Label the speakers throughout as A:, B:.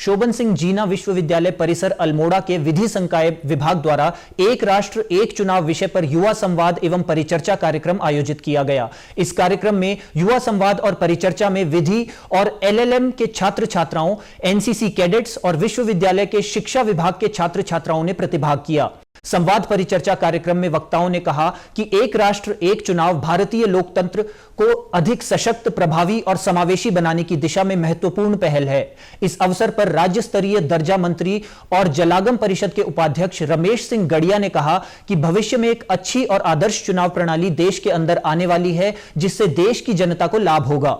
A: शोभन सिंह जीना विश्वविद्यालय परिसर अल्मोड़ा के विधि संकाय विभाग द्वारा एक राष्ट्र एक चुनाव विषय पर युवा संवाद एवं परिचर्चा कार्यक्रम आयोजित किया गया। इस कार्यक्रम में युवा संवाद और परिचर्चा में विधि और एलएलएम के छात्र छात्राओं, एनसीसी कैडेट्स और विश्वविद्यालय के शिक्षा विभाग के छात्र छात्राओं ने प्रतिभाग किया। संवाद परिचर्चा कार्यक्रम में वक्ताओं ने कहा कि एक राष्ट्र एक चुनाव भारतीय लोकतंत्र को अधिक सशक्त, प्रभावी और समावेशी बनाने की दिशा में महत्वपूर्ण पहल है। इस अवसर पर राज्य स्तरीय दर्जा मंत्री और जलागम परिषद के उपाध्यक्ष रमेश सिंह गड़िया ने कहा कि भविष्य में एक अच्छी और आदर्श चुनाव प्रणाली देश के अंदर आने वाली है, जिससे देश की जनता को लाभ होगा।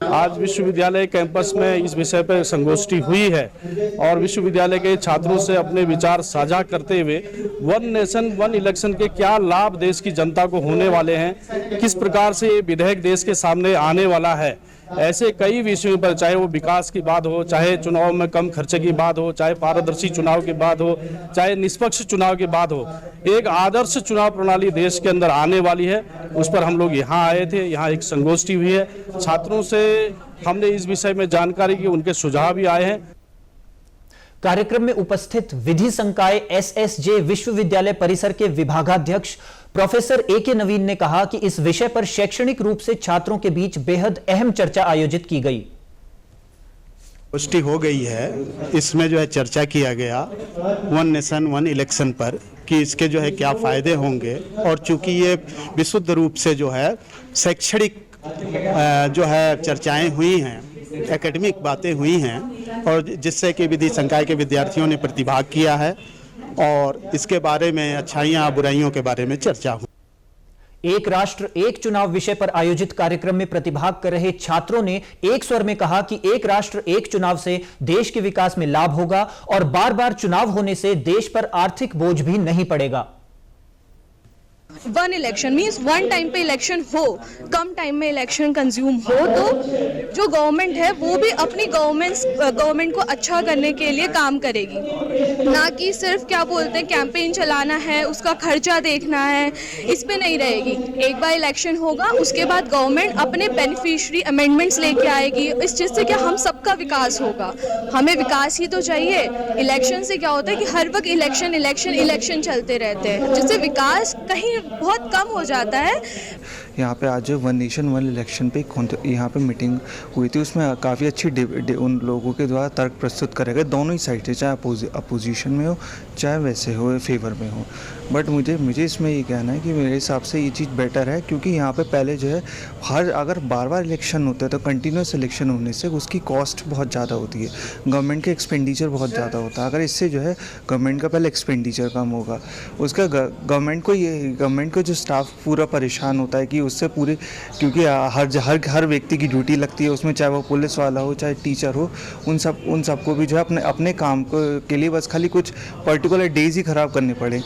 B: आज विश्वविद्यालय कैंपस में इस विषय पर संगोष्ठी हुई है और विश्वविद्यालय के छात्रों से अपने विचार साझा करते हुए वन नेशन वन इलेक्शन के क्या लाभ देश की जनता को होने वाले हैं, किस प्रकार से ये विधेयक देश के सामने आने वाला है, ऐसे कई विषयों पर, चाहे वो विकास की बात हो, चाहे चुनाव में कम खर्चे की बात हो, चाहे पारदर्शी चुनाव की बात हो, चाहे निष्पक्ष चुनाव की बात हो, एक आदर्श चुनाव प्रणाली देश के अंदर आने वाली है। उस पर हम लोग यहाँ आए थे, यहाँ एक संगोष्ठी हुई है, छात्रों से हमने इस विषय में जानकारी की, उनके सुझाव भी आए हैं।
A: कार्यक्रम में उपस्थित विधि संकाय एसएसजे विश्वविद्यालय परिसर के विभागाध्यक्ष प्रोफेसर ए.के. नवीन ने कहा कि इस विषय पर शैक्षणिक रूप से छात्रों के बीच बेहद अहम चर्चा आयोजित की गई।
C: गोष्ठी हो गई है, इसमें जो है चर्चा किया गया वन नेशन वन इलेक्शन पर कि इसके जो है क्या फायदे होंगे, और चूंकि ये विशुद्ध रूप से जो है शैक्षणिक जो है चर्चाएं हुई हैं, एकेडमिक बातें हुई हैं, और जिससे कि विधि संकाय के विद्यार्थियों ने प्रतिभाग किया है और इसके बारे में अच्छाइयाँ बुराइयों के बारे में चर्चा हुई।
A: एक राष्ट्र एक चुनाव विषय पर आयोजित कार्यक्रम में प्रतिभाग कर रहे छात्रों ने एक स्वर में कहा कि एक राष्ट्र एक चुनाव से देश के विकास में लाभ होगा और बार बार चुनाव होने से देश पर आर्थिक बोझ भी नहीं पड़ेगा।
D: One election means one time पे इलेक्शन हो, कम टाइम में इलेक्शन कंज्यूम हो, तो जो गवर्नमेंट है वो भी अपनी गवर्नमेंट को अच्छा करने के लिए काम करेगी, ना कि सिर्फ क्या बोलते हैं कैंपेन चलाना है, उसका खर्चा देखना है, इस पे नहीं रहेगी। एक बार इलेक्शन होगा, उसके बाद गवर्नमेंट अपने बेनिफिशियरी अमेंडमेंट्स लेके आएगी, इस चीज़ से क्या हम सबका विकास होगा। हमें विकास ही तो चाहिए। इलेक्शन से क्या होता है कि हर वक्त इलेक्शन चलते रहते हैं, जिससे विकास कहीं बहुत कम हो जाता है।
E: यहाँ पे आज वन नेशन वन इलेक्शन पे यहाँ पे मीटिंग हुई थी, उसमें काफ़ी अच्छी उन लोगों के द्वारा तर्क प्रस्तुत करे गए, दोनों ही साइड से, चाहे अपोजिशन में हो चाहे वैसे हो फेवर में हो। बट मुझे इसमें ये कहना है कि मेरे हिसाब से ये चीज़ बेटर है, क्योंकि यहाँ पे पहले जो है अगर बार बार इलेक्शन होता है तो कंटिन्यूस इलेक्शन होने से उसकी कॉस्ट बहुत ज़्यादा होती है, गवर्नमेंट के एक्सपेंडिचर बहुत ज़्यादा होता है। अगर इससे जो है गवर्नमेंट का पहले एक्सपेंडिचर कम होगा, उसका गवर्नमेंट को जो स्टाफ पूरा परेशान होता है कि उससे पूरे, क्योंकि हर व्यक्ति की ड्यूटी लगती है उसमें, चाहे वो पुलिस वाला हो चाहे टीचर हो, उन सबको भी जो है अपने काम के लिए बस खाली कुछ पर्टिकुलर डेज ही ख़राब करने पड़े,